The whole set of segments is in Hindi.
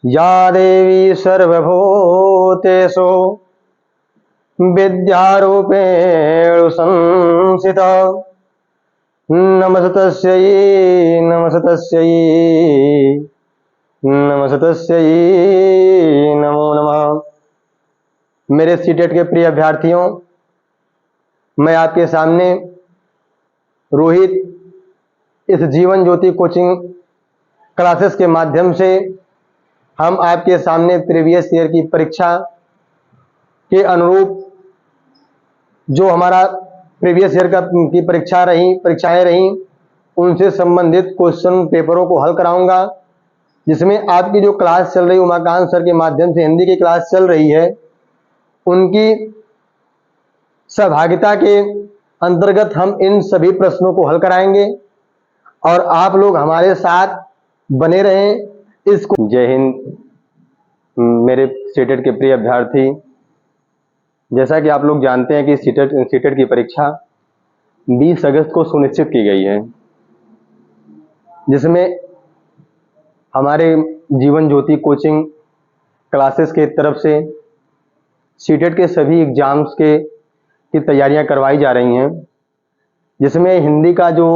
या देवी सर्वभूतेषु विद्यारूपेण संस्थिता नमस्तस्यै नमस्तस्यै नमस्तस्यै नमो नमः। मेरे सीटेट के प्रिय अभ्यर्थियों, मैं आपके सामने रोहित इस जीवन ज्योति कोचिंग क्लासेस के माध्यम से हम आपके सामने प्रीवियस ईयर की परीक्षा के अनुरूप जो हमारा प्रीवियस ईयर की परीक्षाएं रहीं उनसे संबंधित क्वेश्चन पेपरों को हल कराऊंगा, जिसमें आपकी जो क्लास चल रही उमाकांत सर के माध्यम से हिंदी की क्लास चल रही है, उनकी सहभागिता के अंतर्गत हम इन सभी प्रश्नों को हल कराएंगे और आप लोग हमारे साथ बने रहें। इसको जय हिंद। मेरे सीटेट के प्रिय अभ्यर्थी, जैसा कि आप लोग जानते हैं कि सीटेट की परीक्षा 20 अगस्त को सुनिश्चित की गई है, जिसमें हमारे जीवन ज्योति कोचिंग क्लासेस के तरफ से सीटेट के सभी एग्जाम्स की तैयारियां करवाई जा रही हैं, जिसमें हिंदी का जो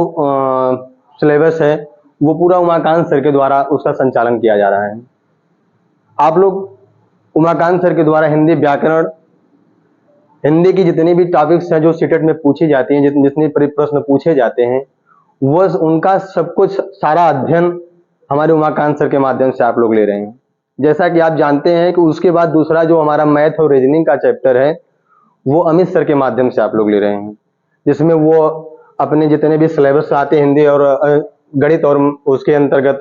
सिलेबस है वो पूरा उमाकांत सर के द्वारा उसका संचालन किया जा रहा है। आप लोग उमाकांत सर के द्वारा हिंदी व्याकरण, हिंदी की जितनी भी टॉपिक्स हैं जो सीटेट में पूछी जाती हैं, जितने प्रश्न पूछे जाते हैं, वह उनका सब कुछ सारा अध्ययन हमारे उमाकांत सर के माध्यम से आप लोग ले रहे हैं। जैसा कि आप जानते हैं कि उसके बाद दूसरा जो हमारा मैथ और रीजनिंग का चैप्टर है वो अमित सर के माध्यम से आप लोग ले रहे हैं, जिसमें वो अपने जितने भी सिलेबस आते हैं हिंदी और गणित और उसके अंतर्गत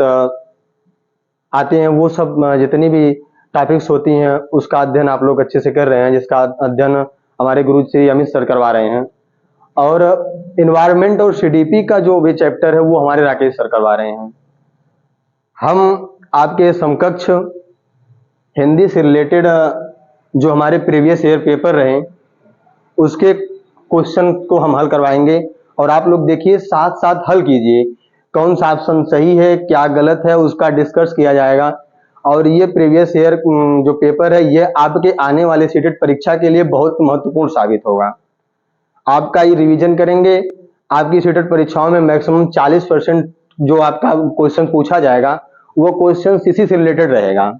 आते हैं, वो सब जितनी भी टॉपिक्स होती हैं उसका अध्ययन आप लोग अच्छे से कर रहे हैं, जिसका अध्ययन हमारे गुरु श्री अमित सर करवा रहे हैं। और इन्वायरमेंट और सीडीपी का जो भी चैप्टर है वो हमारे राकेश सर करवा रहे हैं। हम आपके समकक्ष हिंदी से रिलेटेड जो हमारे प्रीवियस ईयर पेपर रहे उसके क्वेश्चन को हम हल करवाएंगे और आप लोग देखिए साथ साथ हल कीजिए, कौन सा ऑप्शन सही है क्या गलत है उसका डिस्कस किया जाएगा। और ये प्रीवियस ईयर जो पेपर है ये आपके आने वाले सीटेट परीक्षा के लिए बहुत महत्वपूर्ण साबित होगा। आपका ये रिवीजन करेंगे, आपकी सीटेट परीक्षाओं में मैक्सिमम 40% जो आपका क्वेश्चन पूछा जाएगा वो क्वेश्चन इसी से रिलेटेड रहेगा,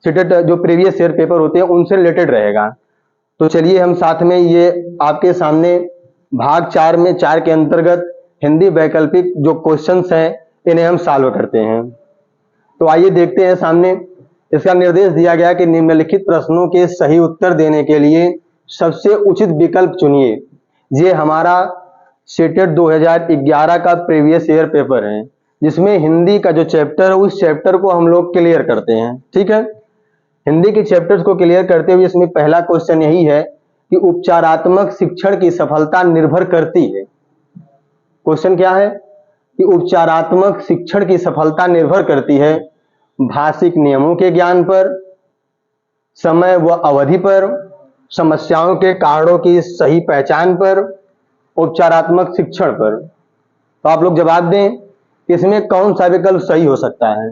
सीटेट जो प्रीवियस ईयर पेपर होते हैं उनसे रिलेटेड रहेगा। तो चलिए हम साथ में ये आपके सामने भाग 4 में 4 के अंतर्गत हिंदी वैकल्पिक जो क्वेश्चंस हैं इन्हें हम सॉल्व करते हैं। तो आइए देखते हैं। सामने इसका निर्देश दिया गया कि निम्नलिखित प्रश्नों के सही उत्तर देने के लिए सबसे उचित विकल्प चुनिए। ये हमारा सीटेट 2011 का प्रीवियस ईयर पेपर है, जिसमें हिंदी का जो चैप्टर है उस चैप्टर को हम लोग क्लियर करते हैं। ठीक है, हिंदी के चैप्टर्स को क्लियर करते हुए इसमें पहला क्वेश्चन यही है कि उपचारात्मक शिक्षण की सफलता निर्भर करती है। क्वेश्चन क्या है कि उपचारात्मक शिक्षण की सफलता निर्भर करती है भाषिक नियमों के ज्ञान पर, समय व अवधि पर, समस्याओं के कारणों की सही पहचान पर, उपचारात्मक शिक्षण पर। तो आप लोग जवाब दें, इसमें कौन सा विकल्प सही हो सकता है।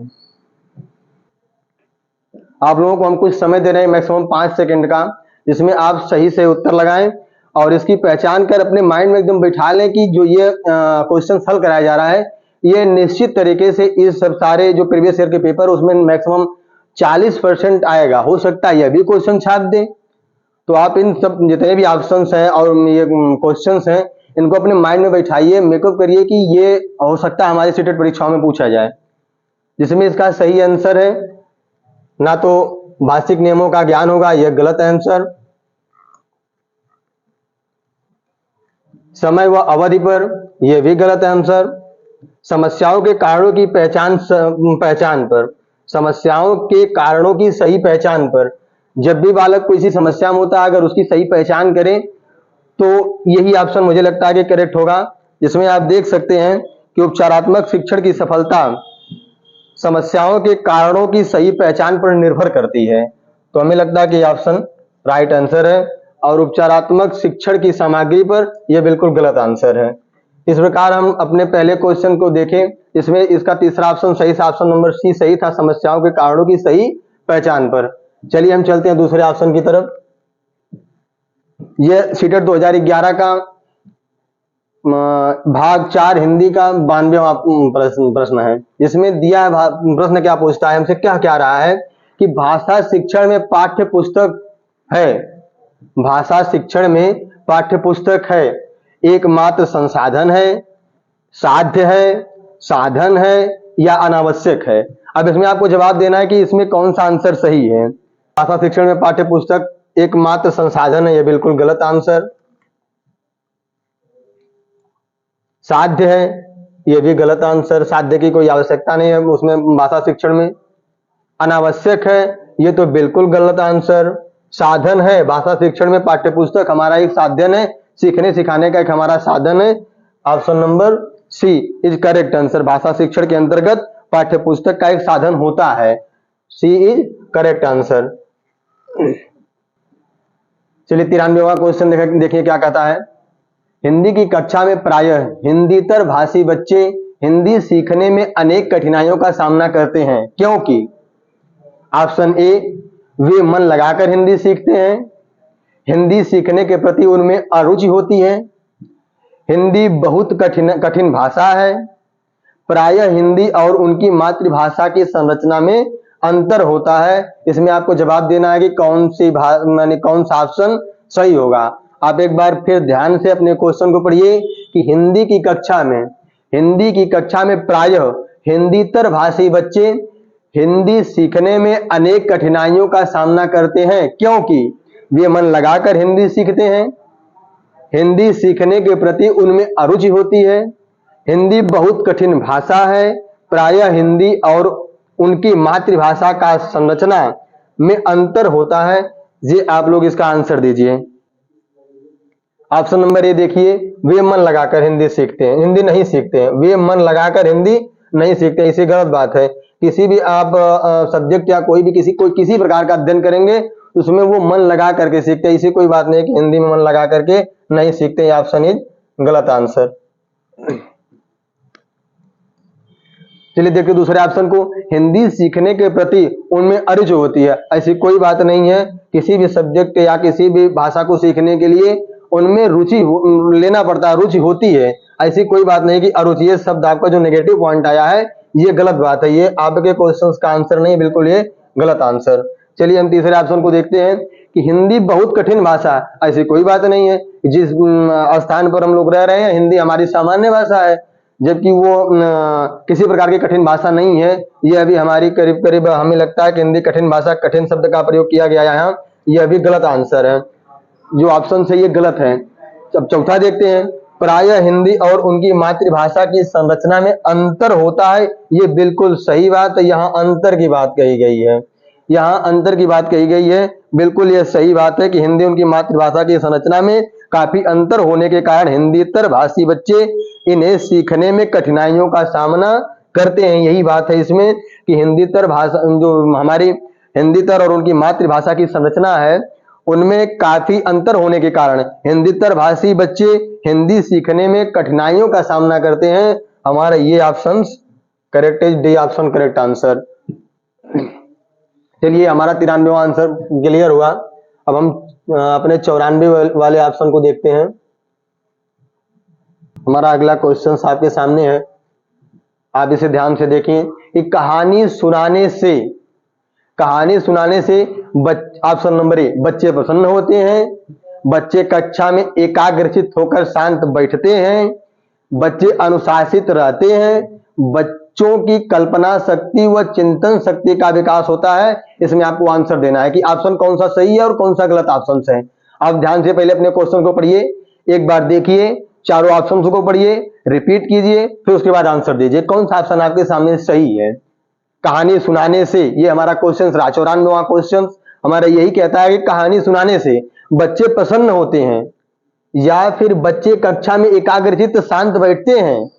आप लोगों को हम कुछ समय दे रहे हैं, मैक्सिमम 5 सेकंड का, जिसमें आप सही से उत्तर लगाएं और इसकी पहचान कर अपने माइंड में एकदम बैठा लें कि जो ये क्वेश्चन हल कराया जा रहा है ये निश्चित तरीके से इस सब सारे जो प्रीवियस ईयर के पेपर उसमें मैक्सिमम 40% आएगा। हो सकता है यह भी क्वेश्चन छाप दे। तो आप इन सब जितने भी ऑप्शंस हैं और ये क्वेश्चंस हैं इनको अपने माइंड में बैठाइए, मेकअप करिए कि ये हो सकता है हमारी सीटेट परीक्षाओं में पूछा जाए। जिसमें इसका सही आंसर है ना तो भाषिक नियमों का ज्ञान होगा, यह गलत आंसर। समय व अवधि पर, यह भी गलत आंसर। समस्याओं के कारणों की पहचान पर, समस्याओं के कारणों की सही पहचान पर, जब भी बालक किसी समस्या में होता है अगर उसकी सही पहचान करें तो यही ऑप्शन मुझे लगता है कि करेक्ट होगा। जिसमें आप देख सकते हैं कि उपचारात्मक शिक्षण की सफलता समस्याओं के कारणों की सही पहचान पर निर्भर करती है। तो हमें लगता है कि ऑप्शन राइट आंसर है और उपचारात्मक शिक्षण की सामग्री पर यह बिल्कुल गलत आंसर है। इस प्रकार हम अपने पहले क्वेश्चन को देखें, इसमें इसका तीसरा ऑप्शन सही था, ऑप्शन नंबर सी सही था, समस्याओं के कारणों की सही पहचान पर। चलिए हम चलते हैं दूसरे ऑप्शन की तरफ। यह सीटेट 2011 का भाग 4 हिंदी का 92वां प्रश्न है। इसमें दिया है प्रश्न क्या पूछता है हमसे, क्या क्या रहा है कि भाषा शिक्षण में पाठ्य पुस्तक है, भाषा शिक्षण में पाठ्य पुस्तक है, एकमात्र संसाधन है, साध्य है, साधन है या अनावश्यक है। अब इसमें आपको जवाब देना है कि इसमें कौन सा आंसर सही है। भाषा शिक्षण में पाठ्य पुस्तक एकमात्र संसाधन है, यह बिल्कुल गलत आंसर। साध्य है, यह भी गलत आंसर, साध्य की कोई आवश्यकता नहीं है उसमें भाषा शिक्षण में। अनावश्यक है, यह तो बिल्कुल गलत आंसर। साधन है, भाषा शिक्षण में पाठ्य पुस्तक हमारा एक साधन है, सीखने सिखाने का एक हमारा साधन है। Option number C is correct answer. भाषा शिक्षण के अंतर्गत पाठ्य पुस्तक का एक साधन होता है, सी इज करेक्ट आंसर। चलिए 93वां क्वेश्चन देखिए क्या कहता है। हिंदी की कक्षा में प्रायः हिंदीतर भाषी बच्चे हिंदी सीखने में अनेक कठिनाइयों का सामना करते हैं, क्योंकि ऑप्शन ए वे मन लगाकर हिंदी सीखते हैं, हिंदी सीखने के प्रति उनमें अरुचि होती है, हिंदी बहुत कठिन भाषा है, प्रायः हिंदी और उनकी मातृभाषा की संरचना में अंतर होता है। इसमें आपको जवाब देना है कि कौन सा ऑप्शन सही होगा। आप एक बार फिर ध्यान से अपने क्वेश्चन को पढ़िए कि हिंदी की कक्षा में प्रायः हिंदीतर भाषी बच्चे हिंदी सीखने में अनेक कठिनाइयों का सामना करते हैं, क्योंकि वे मन लगाकर हिंदी सीखते हैं, हिंदी सीखने के प्रति उनमें अरुचि होती है, हिंदी बहुत कठिन भाषा है, प्रायः हिंदी और उनकी मातृभाषा का संरचना में अंतर होता है। ये आप लोग इसका आंसर दीजिए। ऑप्शन नंबर ए देखिए, वे मन लगाकर हिंदी सीखते हैं, हिंदी नहीं सीखते हैं, वे मन लगाकर हिंदी नहीं सीखते हैं, इसे गलत बात है। किसी भी आप सब्जेक्ट या कोई किसी प्रकार का अध्ययन करेंगे उसमें वो मन लगा करके सीखते हैं, इसी कोई बात नहीं है कि हिंदी में मन लगा करके नहीं सीखते। ऑप्शन इज गलत आंसर। चलिए देखिए दूसरे ऑप्शन को, हिंदी सीखने के प्रति उनमें अरुचि होती है। ऐसी कोई बात नहीं है, किसी भी सब्जेक्ट या किसी भी भाषा को सीखने के लिए उनमें रुचि लेना पड़ता है, रुचि होती है, ऐसी कोई बात नहीं कि अरुचि। ये शब्द आपका जो नेगेटिव पॉइंट आया है ये गलत बात है, ये आपके क्वेश्चंस का आंसर नहीं, बिल्कुल ये गलत आंसर। चलिए हम तीसरे ऑप्शन को देखते हैं कि हिंदी बहुत कठिन भाषा, ऐसी कोई बात नहीं है। जिस स्थान पर हम लोग रह रहे हैं हिंदी हमारी सामान्य भाषा है, जबकि वो किसी प्रकार की कठिन भाषा नहीं है। ये अभी हमारी करीब करीब हमें लगता है कि हिंदी कठिन भाषा, कठिन शब्द का प्रयोग किया गया है यहाँ, यह भी गलत आंसर है, जो ऑप्शन से ये गलत है। अब चौथा देखते हैं, प्रायः हिंदी और उनकी मातृभाषा की संरचना में अंतर होता है, ये बिल्कुल सही बात है। यहाँ अंतर की बात कही गई है, यहाँ अंतर की बात कही गई है, बिल्कुल ये सही बात है कि हिंदी उनकी मातृभाषा की संरचना में काफी अंतर होने के कारण हिंदीतर भाषी बच्चे इन्हें सीखने में कठिनाइयों का सामना करते हैं। यही बात है इसमें कि हिंदीतर भाषा, जो हमारी हिंदीतर और उनकी मातृभाषा की संरचना है उनमें काफी अंतर होने के कारण हिंदीतर भाषी बच्चे हिंदी सीखने में कठिनाइयों का सामना करते हैं। हमारा ये ऑप्शन करेक्ट है, डी ऑप्शन करेक्ट आंसर। चलिए हमारा 93वां आंसर क्लियर हुआ। अब हम अपने 94 वाले ऑप्शन को देखते हैं। हमारा अगला क्वेश्चन आपके सामने है, आप इसे ध्यान से देखिए कि कहानी सुनाने से ऑप्शन नंबर ए बच्चे प्रसन्न होते हैं, बच्चे कक्षा में एकाग्रचित होकर शांत बैठते हैं, बच्चे अनुशासित रहते हैं, बच्चों की कल्पना शक्ति व चिंतन शक्ति का विकास होता है। इसमें आपको आंसर देना है कि ऑप्शन कौन सा सही है और कौन सा गलत ऑप्शन है। आप ध्यान से पहले अपने क्वेश्चन को पढ़िए, एक बार देखिए, चारों ऑप्शन को पढ़िए, रिपीट कीजिए, फिर उसके बाद आंसर दीजिए कौन सा ऑप्शन आपके सामने सही है। कहानी सुनाने से, ये हमारा क्वेश्चन 94वां क्वेश्चन हमारा यही कहता है कि कहानी सुनाने से बच्चे प्रसन्न होते हैं, या फिर बच्चे कक्षा में एकाग्रचित शांत बैठते हैं,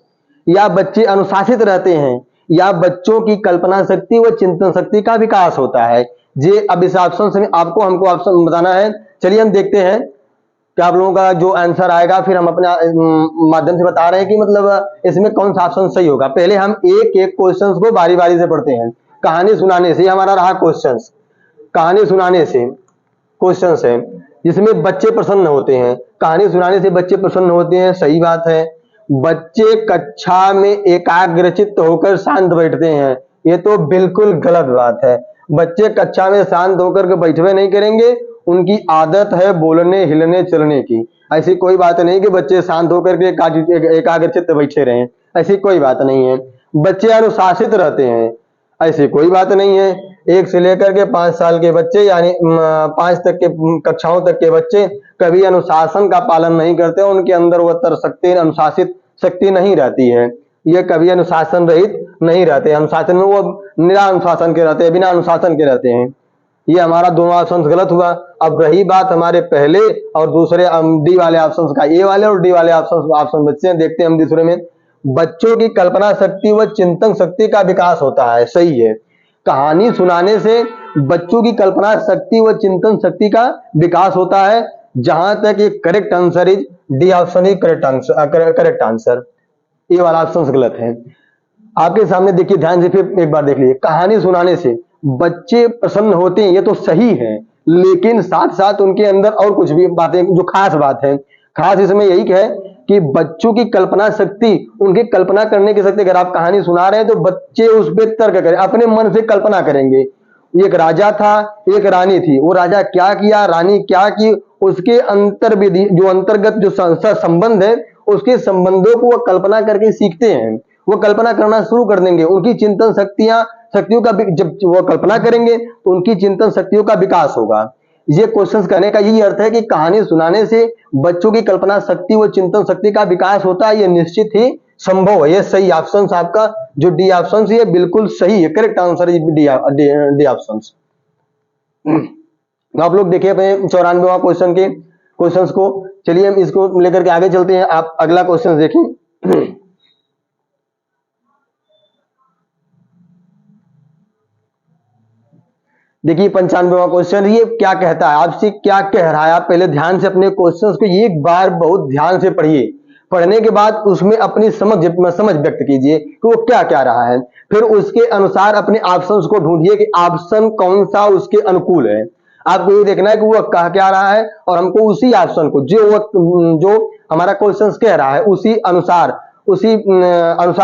या बच्चे अनुशासित रहते हैं, या बच्चों की कल्पना शक्ति व चिंतन शक्ति का विकास होता है। ये अब इस ऑप्शन से हमको ऑप्शन बताना है। चलिए हम देखते हैं कि आप लोगों का जो आंसर आएगा, फिर हम अपने माध्यम से बता रहे हैं कि मतलब इसमें कौन सा ऑप्शन सही होगा। पहले हम एक एक क्वेश्चन को बारी बारी से पढ़ते हैं। कहानी सुनाने से हमारा रहा क्वेश्चन, कहानी सुनाने से क्वेश्चन है जिसमें बच्चे प्रसन्न होते हैं। कहानी सुनाने से बच्चे प्रसन्न होते हैं, सही बात है। बच्चे कक्षा में एकाग्रचित्त होकर शांत बैठते हैं, ये तो बिल्कुल गलत बात है। बच्चे कक्षा में शांत होकर के बैठवे नहीं करेंगे, उनकी आदत है बोलने हिलने चलने की। ऐसी कोई बात नहीं कि बच्चे शांत होकर के एकाग्रचित्त बैठे रहें, ऐसी कोई बात नहीं है। बच्चे अनुशासित रहते हैं, ऐसी कोई बात नहीं है। 1 से लेकर के 5 साल के बच्चे यानी 5 तक के कक्षाओं तक के बच्चे कभी अनुशासन का पालन नहीं करते, उनके अंदर वो शक्ति अनुशासित शक्ति नहीं रहती है। ये कभी अनुशासन रहित नहीं रहते, अनुशासन में वो निरा अनुशासन के रहते हैं, बिना अनुशासन के रहते हैं। ये हमारा दोनों ऑप्शन गलत हुआ। अब रही बात हमारे पहले और दूसरे डी वाले ऑप्शन का, ए वाले और डी वाले ऑप्शन बच्चे हैं। देखते हैं हम दूसरे में, बच्चों की कल्पना शक्ति व चिंतन शक्ति का विकास होता है, सही है। कहानी सुनाने से बच्चों की कल्पना शक्ति व चिंतन शक्ति का विकास होता है। जहां तक ये correct answer is D option he correct answer, ये वाला ऑप्शन गलत है। आपके सामने देखिए, ध्यान से फिर एक बार देख लीजिए। कहानी सुनाने से बच्चे प्रसन्न होते हैं, ये तो सही है, लेकिन साथ साथ उनके अंदर और कुछ भी बातें जो खास बात है, खास इसमें यही है कि बच्चों की कल्पना शक्ति, उनकी कल्पना करने की शक्ति। अगर आप कहानी सुना रहे हैं तो बच्चे उस पर तर्क करें, अपने मन से कल्पना करेंगे। एक राजा था, एक रानी थी, वो राजा क्या किया, रानी क्या की, उसके अंतर्विधि जो अंतर्गत जो संबंध है, उसके संबंधों को वो कल्पना करके सीखते हैं। वो कल्पना करना शुरू कर देंगे, उनकी चिंतन शक्तियों का जब वो कल्पना करेंगे तो उनकी चिंतन शक्तियों का विकास होगा। ये क्वेश्चन करने का यही अर्थ है कि कहानी सुनाने से बच्चों की कल्पना शक्ति व चिंतन शक्ति का विकास होता है, ये निश्चित ही संभव है। ये सही ऑप्शन आपका जो डी ऑप्शन ये बिल्कुल सही है, करेक्ट आंसर है डी ऑप्शन। आप लोग देखिए अपने 94वां क्वेश्चन के क्वेश्चंस को। चलिए हम इसको लेकर के आगे चलते हैं। आप अगला क्वेश्चन देखें। देखिए 95वां क्वेश्चन, ये क्या कहता है, आपसे क्या कह रहा है। आप पहले ध्यान से अपने क्वेश्चंस को एक बार बहुत ध्यान से पढ़िए। पढ़ने के बाद उसमें अपनी समझ व्यक्त कीजिए कि वो क्या कह रहा है। फिर उसके अनुसार अपने ऑप्शंस को ढूंढिए कि ऑप्शन कौन सा उसके अनुकूल है। आपको ये देखना है कि वो कह क्या रहा है और हमको उसी ऑप्शन को जो हमारा क्वेश्चन कह रहा है उसी अनुसार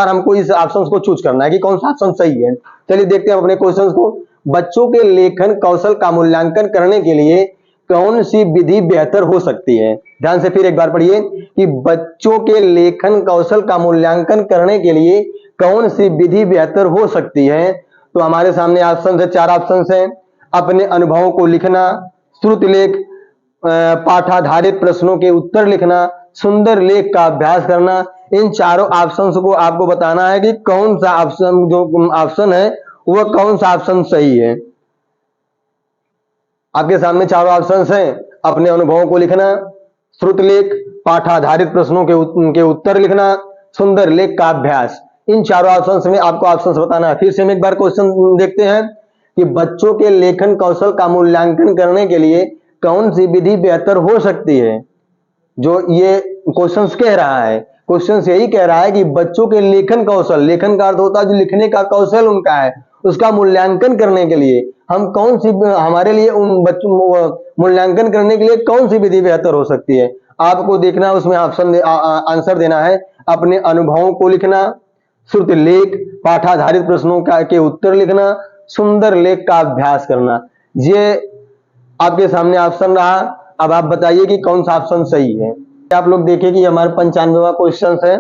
हमको इस ऑप्शन को चूज करना है कि कौन सा ऑप्शन सही है। चलिए देखते हैं अपने क्वेश्चन को। बच्चों के लेखन कौशल का मूल्यांकन करने के लिए कौन सी विधि बेहतर हो सकती है। ध्यान से फिर एक बार पढ़िए कि बच्चों के लेखन कौशल का मूल्यांकन करने के लिए कौन सी विधि बेहतर हो सकती है। तो हमारे सामने ऑप्शन है, 4 ऑप्शन हैं। अपने अनुभवों को लिखना, श्रुत लेख, पाठाधारित प्रश्नों के उत्तर लिखना, सुंदर लेख का अभ्यास करना। इन चारों ऑप्शन को आपको बताना है कि कौन सा ऑप्शन जो ऑप्शन है वह कौन सा ऑप्शन सही है। आपके सामने चारों ऑप्शन हैं। अपने अनुभवों को लिखना, श्रुत लेख, पाठाधारित प्रश्नों के उत्तर लिखना, सुंदर लेख का अभ्यास। इन चारों ऑप्शन में आपको ऑप्शन बताना है। फिर से हम एक बार क्वेश्चन देखते हैं कि बच्चों के लेखन कौशल का मूल्यांकन करने के लिए कौन सी विधि बेहतर हो सकती है। जो ये क्वेश्चन कह रहा है, क्वेश्चन यही कह रहा है कि बच्चों के लेखन कौशल, लेखन का अर्थ होता है जो लिखने का कौशल उनका है, उसका मूल्यांकन करने के लिए हम कौन सी, हमारे लिए उन बच्चों मूल्यांकन करने के लिए कौन सी विधि बेहतर हो सकती है। आपको देखना, उसमें ऑप्शन आंसर देना है। अपने अनुभवों को लिखना, श्रुत लेख, पाठाधारित प्रश्नों के उत्तर लिखना, सुंदर लेख का अभ्यास करना। ये आपके सामने ऑप्शन रहा। अब आप बताइए कि कौन सा ऑप्शन सही है। आप लोग देखिए कि हमारे 95वां क्वेश्चन है।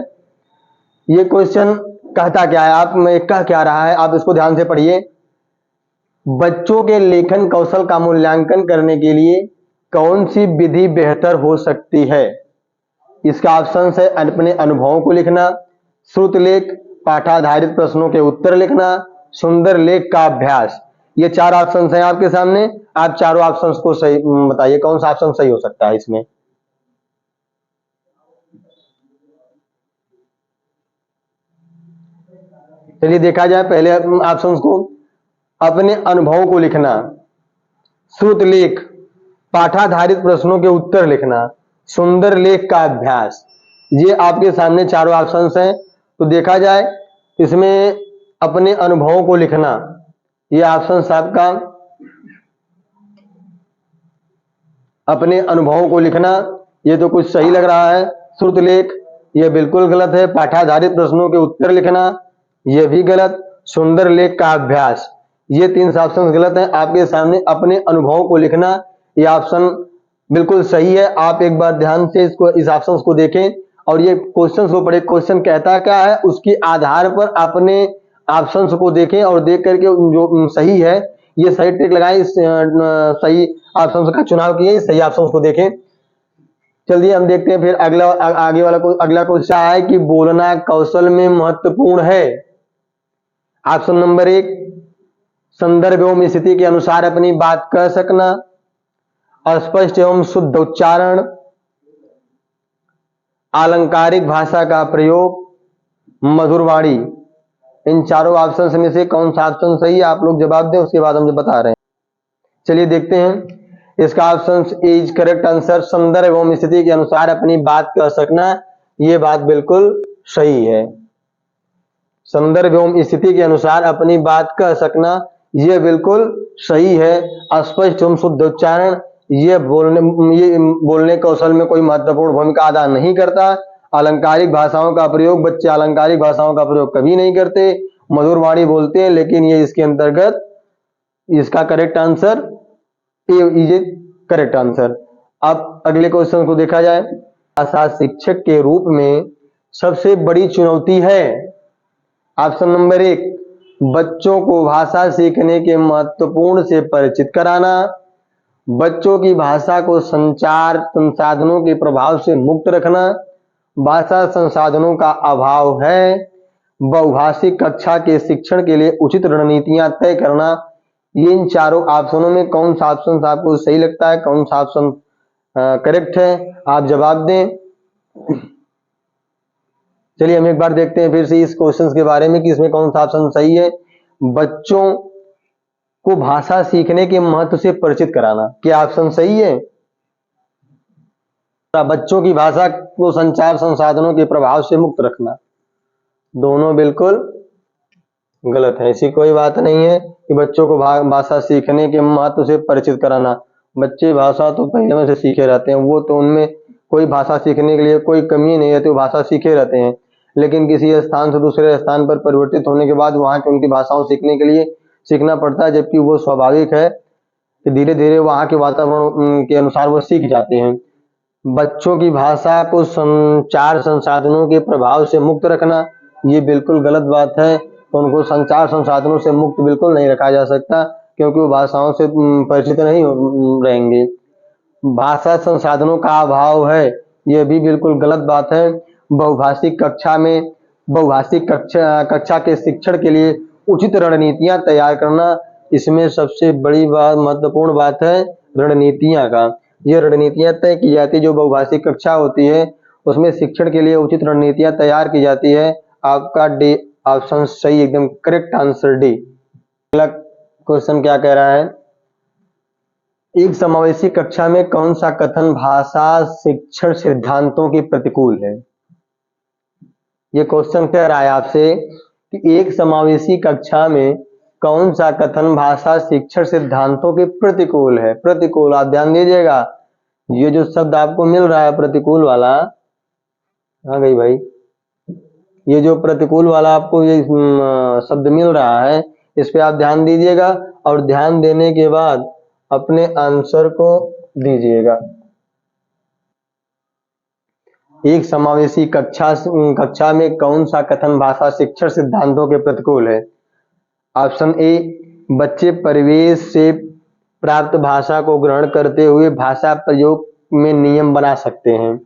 ये क्वेश्चन कहता क्या है, आप में कह क्या रहा है, आप इसको ध्यान से पढ़िए। बच्चों के लेखन कौशल का मूल्यांकन करने के लिए कौन सी विधि बेहतर हो सकती है। इसका ऑप्शन है अपने अनुभवों को लिखना, श्रुत लेख, पाठाधारित प्रश्नों के उत्तर लिखना, सुंदर लेख का अभ्यास। ये 4 ऑप्शन हैं आपके सामने। आप चारों ऑप्शन को सही बताइए, कौन सा ऑप्शन सही हो सकता है इसमें। चलिए देखा जाए पहले ऑप्शन को। अपने अनुभवों को लिखना, श्रुत लेख, पाठाधारित प्रश्नों के उत्तर लिखना, सुंदर लेख का अभ्यास। ये आपके सामने चारों ऑप्शन हैं। तो देखा जाए इसमें अपने अनुभवों को लिखना, ये ऑप्शन आपका अपने अनुभवों को लिखना, ये तो कुछ सही लग रहा है। श्रुत लेख, ये बिल्कुल गलत है। पाठाधारित प्रश्नों के उत्तर लिखना, ये भी गलत। सुंदर लेख का अभ्यास, ये 3 ऑप्शन गलत है। आपके सामने अपने अनुभवों को लिखना, ये ऑप्शन बिल्कुल सही है। आप एक बार ध्यान से इस ऑप्शन को देखें और ये क्वेश्चन को पढ़े। क्वेश्चन कहता क्या है, उसके आधार पर अपने ऑप्शंस को देखें और देख करके जो सही है, ये सही टिक लगाएं। इस सही ऑप्शन का चुनाव किए, सही ऑप्शन को देखें। चलिए हम देखते हैं फिर अगला क्वेश्चन है कि बोलना कौशल में महत्वपूर्ण है। ऑप्शन नंबर 1, संदर्भ एवं स्थिति के अनुसार अपनी बात कह सकना, स्पष्ट एवं शुद्ध उच्चारण, आलंकारिक भाषा का प्रयोग, मधुर वाणी। इन चारों ऑप्शन में से कौन सा ऑप्शन सही है, आप लोग जवाब दें, उसके बाद हम बता रहे हैं। चलिए देखते हैं। इसका ऑप्शन इज करेक्ट आंसर, संदर्भ एवं स्थिति के अनुसार अपनी बात कह सकना, ये बात बिल्कुल सही है। संदर्भ एवं स्थिति के अनुसार अपनी बात कह सकना, ये बिल्कुल सही है। स्पष्ट एवं शुद्ध उच्चारण, ये बोलने कौशल में कोई महत्वपूर्ण भूमिका अदा नहीं करता। अलंकारिक भाषाओं का प्रयोग, बच्चे अलंकारिक भाषाओं का प्रयोग कभी नहीं करते। मधुर वाणी बोलते हैं, लेकिन ये इसके अंतर्गत, इसका correct answer is correct answer. अब अगले क्वेश्चन को देखा जाए। भाषा शिक्षक के रूप में सबसे बड़ी चुनौती है। ऑप्शन नंबर 1, बच्चों को भाषा सीखने के महत्वपूर्ण से परिचित कराना, बच्चों की भाषा को संचार संसाधनों के प्रभाव से मुक्त रखना, भाषा संसाधनों का अभाव है, बहुभाषिक कक्षा के शिक्षण के लिए उचित रणनीतियां तय करना। ये इन चारों ऑप्शनों में कौन सा ऑप्शन आपको सही लगता है, कौन सा ऑप्शन करेक्ट है, आप जवाब दें। चलिए हम एक बार देखते हैं फिर से इस क्वेश्चन के बारे में कि इसमें कौन सा ऑप्शन सही है। बच्चों को भाषा सीखने के महत्व से परिचित कराना, क्या ऑप्शन सही है? बच्चों की भाषा को संचार संसाधनों के प्रभाव से मुक्त रखना, दोनों बिल्कुल गलत है। ऐसी कोई बात नहीं है कि बच्चों को भाषा सीखने के महत्व से परिचित कराना। बच्चे भाषा तो पहले में से सीखे रहते हैं, वो तो उनमें कोई भाषा सीखने के लिए कोई कमी नहीं रहती, वो भाषा सीखे रहते हैं। लेकिन किसी स्थान से दूसरे स्थान पर परिवर्तित होने के बाद वहाँ की उनकी भाषाओं सीखने के लिए सीखना पड़ता है, जबकि वो स्वाभाविक है कि धीरे धीरे वहाँ के वातावरण के अनुसार वो सीख जाते हैं। बच्चों की भाषा को संचार संसाधनों के प्रभाव से मुक्त रखना, ये बिल्कुल गलत बात है। तो उनको संचार संसाधनों से मुक्त बिल्कुल नहीं रखा जा सकता, क्योंकि वो भाषाओं से परिचित नहीं रहेंगे। भाषा संसाधनों का अभाव है, यह भी बिल्कुल गलत बात है। बहुभाषिक कक्षा के शिक्षण के लिए उचित रणनीतियां तैयार करना, इसमें सबसे बड़ी बात, महत्वपूर्ण बात है रणनीतियां का। ये रणनीतियां तय की जाती है, जो बहुभाषिक कक्षा होती है उसमें शिक्षण के लिए उचित रणनीतियां तैयार की जाती है। आपका डी ऑप्शन सही, एकदम करेक्ट आंसर डी। अगला क्वेश्चन क्या कह रहा है, एक समावेशी कक्षा में कौन सा कथन भाषा शिक्षण सिद्धांतों के प्रतिकूल है? ये क्वेश्चन कह रहा है आपसे कि एक समावेशी कक्षा में कौन सा कथन भाषा शिक्षण सिद्धांतों के प्रतिकूल है। प्रतिकूल, आप ध्यान दीजिएगा, ये जो शब्द आपको मिल रहा है प्रतिकूल वाला, आ गई भाई, ये जो प्रतिकूल वाला आपको ये शब्द मिल रहा है, इस पे आप ध्यान दीजिएगा और ध्यान देने के बाद अपने आंसर को दीजिएगा। एक समावेशी कक्षा में कौन सा कथन भाषा शिक्षण सिद्धांतों के प्रतिकूल है? ऑप्शन ए, बच्चे परिवेश से प्राप्त भाषा को ग्रहण करते हुए भाषा प्रयोग में नियम बना सकते हैं।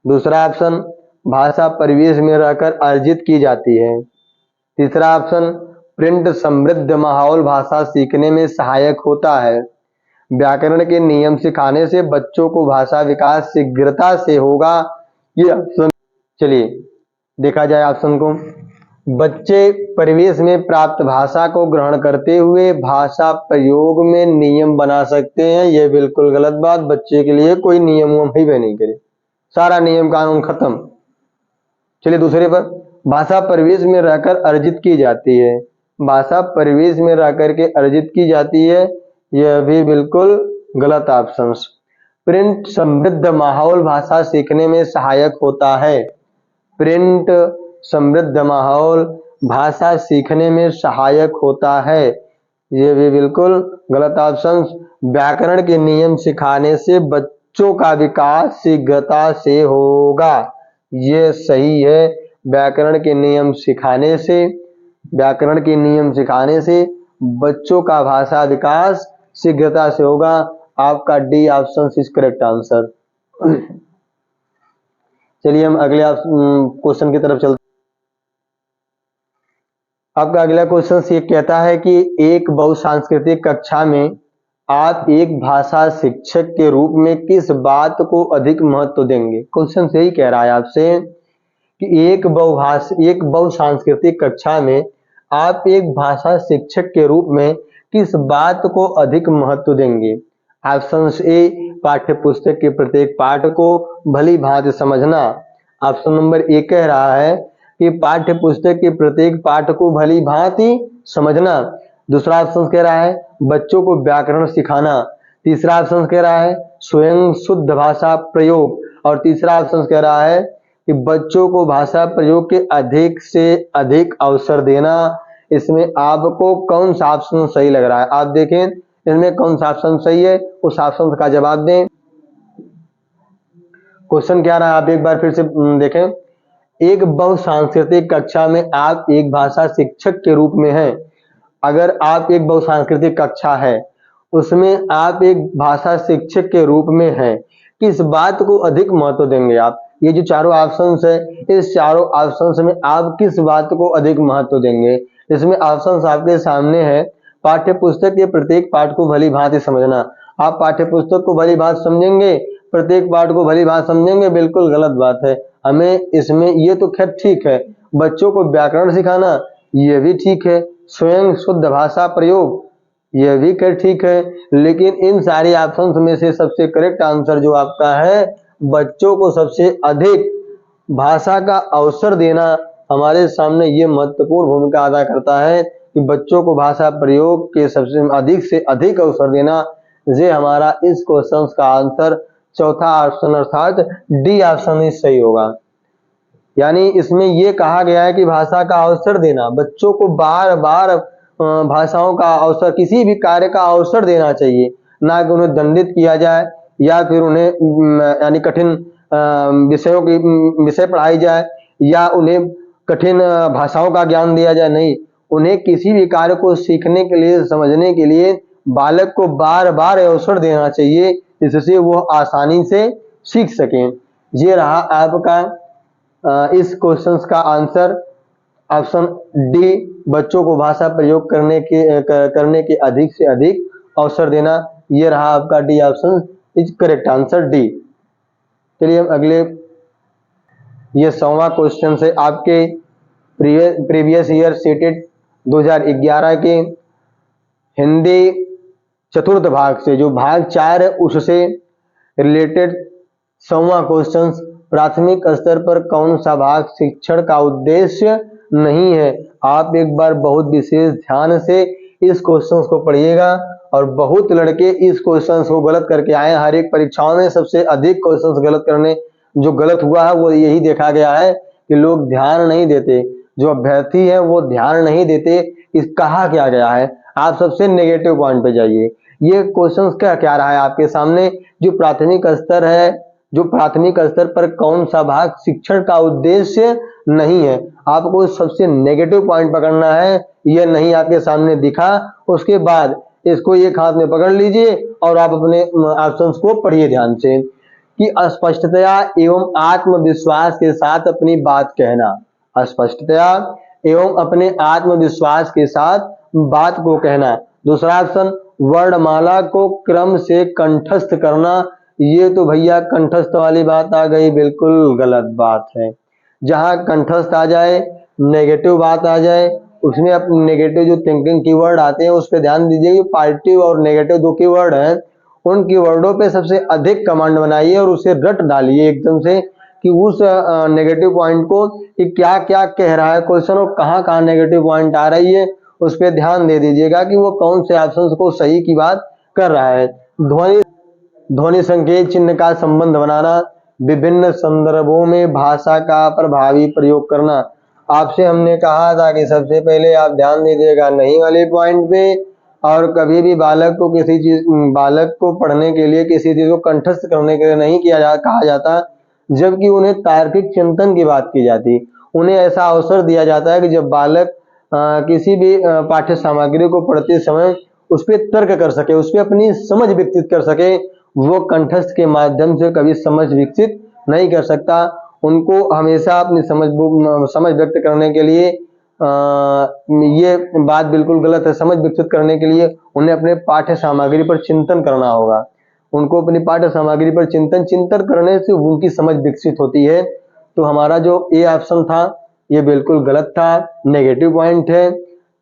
दूसरा ऑप्शन, भाषा परिवेश में रहकर अर्जित की जाती है। तीसरा ऑप्शन, प्रिंट समृद्ध माहौल भाषा सीखने में सहायक होता है। व्याकरण के नियम सिखाने से बच्चों को भाषा विकास शीघ्रता से होगा। ये ऑप्शन, चलिए देखा जाए ऑप्शन को। बच्चे परिवेश में प्राप्त भाषा को ग्रहण करते हुए भाषा प्रयोग में नियम बना सकते हैं, यह बिल्कुल गलत बात। बच्चे के लिए कोई नियम ही नहीं करे, सारा नियम कानून खत्म। चलिए दूसरे पर, भाषा परिवेश में रहकर अर्जित की जाती है। भाषा परिवेश में रहकर के अर्जित की जाती है, यह भी बिल्कुल गलत ऑप्शन। प्रिंट समृद्ध माहौल भाषा सीखने में सहायक होता है। प्रिंट समृद्ध माहौल भाषा सीखने में सहायक होता है। ये भी बिल्कुल गलत ऑप्शन। व्याकरण के नियम सिखाने से बच्चों का विकास शीघ्रता से होगा। ये सही है। व्याकरण के नियम सिखाने से बच्चों का भाषा विकास शीघ्रता से होगा। आपका D option is correct answer. चलिए हम अगले क्वेश्चन की तरफ चलते। आपका अगला क्वेश्चन ये कहता है कि एक बहुसांस्कृतिक कक्षा में आप एक भाषा शिक्षक के रूप में किस बात को अधिक महत्व देंगे। क्वेश्चन यही कह रहा है आपसे कि एक बहुसांस्कृतिक कक्षा में आप एक भाषा शिक्षक के रूप में किस बात को अधिक महत्व देंगे। ऑप्शन ए, पाठ्य पुस्तक के प्रत्येक पाठ को भली भांति समझना। ऑप्शन नंबर ए कह रहा है कि पाठ्य पुस्तक के प्रत्येक पाठ को भली भांति समझना। दूसरा ऑप्शन कह रहा है बच्चों को व्याकरण सिखाना। तीसरा ऑप्शन कह रहा है स्वयं शुद्ध भाषा प्रयोग। और तीसरा ऑप्शन कह रहा है कि बच्चों को भाषा प्रयोग के अधिक से अधिक अवसर देना। इसमें आपको कौन सा ऑप्शन सही लग रहा है? आप देखें इसमें कौन सा ऑप्शन सही है, उस ऑप्शन का जवाब दें। क्वेश्चन क्या रहा है आप एक बार फिर से देखें। एक बहुसांस्कृतिक कक्षा में आप एक भाषा शिक्षक के रूप में हैं। अगर आप एक बहुसांस्कृतिक कक्षा है उसमें आप एक भाषा शिक्षक के रूप में हैं, किस बात को अधिक महत्व देंगे आप? ये जो चारों ऑप्शंस है इस चारों ऑप्शंस में आप किस बात को अधिक महत्व देंगे? इसमें ऑप्शंस आपके सामने है। पाठ्य पुस्तक के प्रत्येक पाठ को भली भांति समझना। आप पाठ्य पुस्तक को भली भांति समझेंगे, प्रत्येक पाठ को भली भांति समझेंगे, बिल्कुल गलत बात है। हमें इसमें ये तो खैर ठीक है। बच्चों को व्याकरण सिखाना ये भी ठीक है। स्वयं शुद्ध भाषा प्रयोग ये भी खैर ठीक है। लेकिन इन सारी ऑप्शंस में से सबसे करेक्ट आंसर जो आपका है बच्चों को सबसे अधिक भाषा का अवसर देना हमारे सामने ये महत्वपूर्ण भूमिका अदा करता है कि बच्चों को भाषा प्रयोग के सबसे अधिक से अधिक अवसर देना। ये हमारा इस क्वेश्चन का आंसर चौथा ऑप्शन अर्थात डी ऑप्शन ही सही होगा। यानी इसमें यह कहा गया है कि भाषा का अवसर देना, बच्चों को बार बार भाषाओं का अवसर, किसी भी कार्य का अवसर देना चाहिए, ना कि उन्हें दंडित किया जाए या फिर उन्हें यानी कठिन विषय पढ़ाई जाए या उन्हें कठिन भाषाओं का ज्ञान दिया जाए। नहीं, उन्हें किसी भी कार्य को सीखने के लिए, समझने के लिए बालक को बार बार अवसर देना चाहिए जिससे वो आसानी से सीख सकें। ये रहा आपका इस क्वेश्चन का आंसर ऑप्शन डी, बच्चों को भाषा प्रयोग करने के अधिक से अधिक अवसर देना। ये रहा आपका D option is correct answer D. चलिए हम अगले, ये 100वां क्वेश्चन से आपके प्रीवियस ईयर सीटेट 2011 के हिंदी चतुर्थ भाग से जो भाग 4 है उससे रिलेटेड 100वां क्वेश्चन। प्राथमिक स्तर पर कौन सा भाग शिक्षण का उद्देश्य नहीं है? आप एक बार बहुत विशेष ध्यान से इस क्वेश्चन को पढ़िएगा। और बहुत लड़के इस क्वेश्चन को गलत करके आए। हर एक परीक्षाओं में सबसे अधिक क्वेश्चन गलत हुआ है वो यही देखा गया है कि लोग ध्यान नहीं देते, जो अभ्यर्थी है वो ध्यान नहीं देते कि कहा क्या गया है। आप सबसे नेगेटिव पॉइंट पे जाइए। ये क्वेश्चन क्या रहा है आपके सामने, जो प्राथमिक स्तर पर कौन सा भाग शिक्षण का उद्देश्य नहीं है, आपको सबसे नेगेटिव पॉइंट पकड़ना है। यह नहीं आपके सामने दिखा, उसके बाद इसको एक हाथ में पकड़ लीजिए और आप अपने ऑप्शंस को पढ़िए ध्यान से कि स्पष्टतया एवं आत्मविश्वास के साथ अपनी बात कहना। स्पष्टतया एवं अपने आत्मविश्वास के साथ बात को कहना। दूसरा ऑप्शन वर्णमाला को क्रम से कंठस्थ करना। ये तो भैया कंठस्थ वाली बात आ गई, बिल्कुल गलत बात है। जहां कंठस्थ आ जाए, नेगेटिव बात आ जाए, उसमें आप नेगेटिव जो थिंकिंग कीवर्ड आते हैं उस पर ध्यान दीजिए। पॉजिटिव और नेगेटिव दो कीवर्ड हैं, उन कीवर्डों पे सबसे अधिक कमांड बनाइए और उसे रट डालिए एकदम से कि उस नेगेटिव पॉइंट को कि क्या क्या कह रहा है क्वेश्चन और कहाँ कहाँ नेगेटिव पॉइंट आ रही है, उस पर ध्यान दे दीजिएगा कि वो कौन से ऑप्शन को सही की बात कर रहा है। ध्वनि ध्वनि संकेत चिन्ह का संबंध बनाना, विभिन्न संदर्भों में भाषा का प्रभावी प्रयोग करना। आपसे हमने कहा था कि सबसे पहले आप ध्यान दीजिएगा नहीं वाले पॉइंट पे, और कभी भी बालक को पढ़ने के लिए किसी चीज को कंठस्थ करने के लिए नहीं कहा जाता, जबकि उन्हें तार्किक चिंतन की बात की जाती। उन्हें ऐसा अवसर दिया जाता है कि जब बालक किसी भी पाठ्य सामग्री को पढ़ते समय उस पर तर्क कर सके, उस पर अपनी समझ विकसित कर सके। वो कंठस्थ के माध्यम से कभी समझ विकसित नहीं कर सकता। उनको हमेशा अपनी समझ व्यक्त करने के लिए ये बात बिल्कुल गलत है। समझ विकसित करने के लिए उन्हें अपने पाठ्य सामग्री पर चिंतन करना होगा। उनको अपनी पाठ्य सामग्री पर चिंतन करने से उनकी समझ विकसित होती है। तो हमारा जो ए ऑप्शन था ये बिल्कुल गलत था, नेगेटिव पॉइंट है।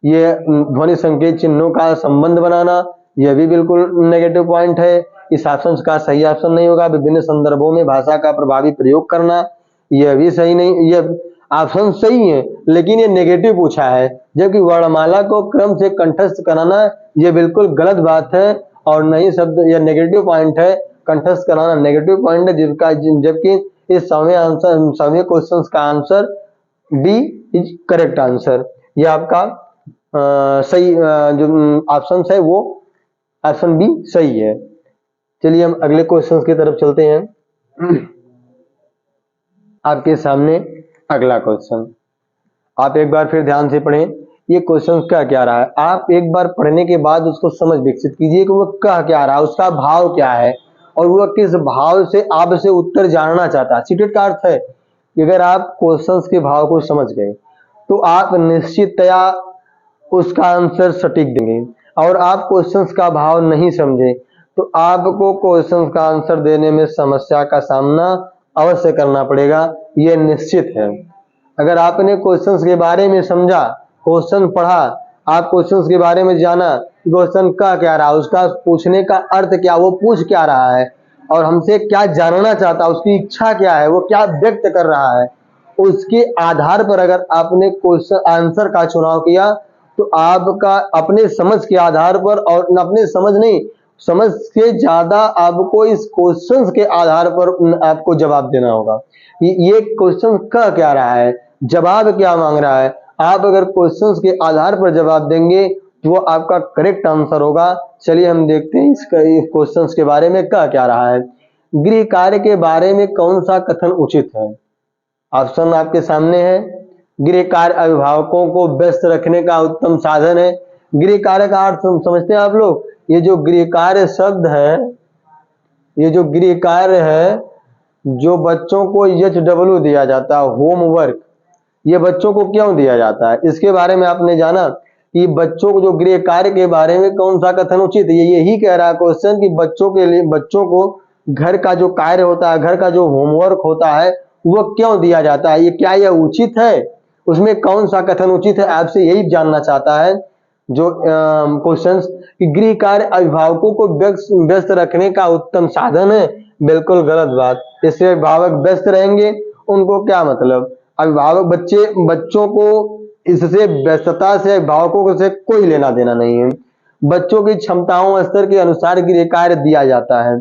ये ध्वनि संकेत चिन्हों का संबंध बनाना, यह भी बिल्कुल नेगेटिव पॉइंट है। इस ऑप्शन का सही ऑप्शन नहीं होगा। विभिन्न संदर्भों में भाषा का प्रभावी प्रयोग करना, यह भी सही नहीं, यह ऑप्शन सही है लेकिन ये नेगेटिव पूछा है। जबकि वर्णमाला को क्रम से कंठस्थ कराना यह बिल्कुल गलत बात है और नहीं शब्द, यह नेगेटिव पॉइंट है। कंठस्थ कराना नेगेटिव पॉइंट है, जबकि इस सौवें क्वेश्चन का answer B is correct answer. यह आपका सही जो ऑप्शन है वो ऑप्शन बी सही है। चलिए हम अगले क्वेश्चन की तरफ चलते हैं। आपके सामने अगला क्वेश्चन, आप एक बार फिर ध्यान से पढ़ें। ये क्वेश्चन क्या रहा है, आप एक बार पढ़ने के बाद उसको समझ विकसित कीजिए कि वो क्या रहा है, उसका भाव क्या है और वह किस भाव से आपसे उत्तर जानना चाहता है। सीटेट का अर्थ है कि अगर आप क्वेश्चंस के भाव को समझ गए तो आप निश्चितया उसका आंसर सटीक देंगे, और आप क्वेश्चंस का भाव नहीं समझे तो आपको क्वेश्चंस का आंसर देने में समस्या का सामना अवश्य करना पड़ेगा, यह निश्चित है। अगर आपने क्वेश्चंस के बारे में समझा, क्वेश्चन पढ़ा, आप क्वेश्चंस के बारे में जाना, क्वेश्चन क्या रहा, उसका पूछने का अर्थ क्या, वो पूछ क्या रहा है और हमसे क्या जानना चाहता है, उसकी इच्छा क्या है, वो क्या व्यक्त कर रहा है, उसके आधार पर अगर आपने क्वेश्चन आंसर का चुनाव किया तो आपका अपने समझ के आधार पर, और अपने समझ नहीं, समझ से ज्यादा आपको इस क्वेश्चन के आधार पर आपको जवाब देना होगा। ये क्वेश्चन क्या रहा है, जवाब क्या मांग रहा है, आप अगर क्वेश्चंस के आधार पर जवाब देंगे तो वो आपका करेक्ट आंसर होगा। चलिए हम देखते हैं इस क्वेश्चंस के बारे में क्या रहा है। गृह कार्य के बारे में कौन सा कथन उचित है। ऑप्शन आपके सामने है। गृह कार्य अभिभावकों को व्यस्त रखने का उत्तम साधन है। गृह कार्य का अर्थ समझते हैं आप लोग। ये जो गृह कार्य शब्द है, ये जो गृह कार्य है, जो बच्चों को HW दिया जाता है, होमवर्क, ये बच्चों को क्यों दिया जाता है, इसके बारे में आपने जाना कि बच्चों को जो गृह कार्य के बारे में कौन सा कथन उचित है। यही कह रहा है क्वेश्चन कि बच्चों के लिए, बच्चों को घर का जो कार्य होता है, घर का जो होमवर्क होता है, वो क्यों दिया जाता है, ये क्या यह उचित है, उसमें कौन सा कथन उचित है, आपसे यही जानना चाहता है जो क्वेश्चन कि गृह कार्य अभिभावकों को व्यस्त रखने का उत्तम साधन है। बिल्कुल गलत बात। इससे अभिभावक व्यस्त रहेंगे, उनको क्या मतलब, अभिभावक बच्चों को इससे व्यस्तता से अभिभावकों से कोई लेना देना नहीं है। बच्चों की क्षमताओं स्तर के अनुसार गृह कार्य दिया जाता है।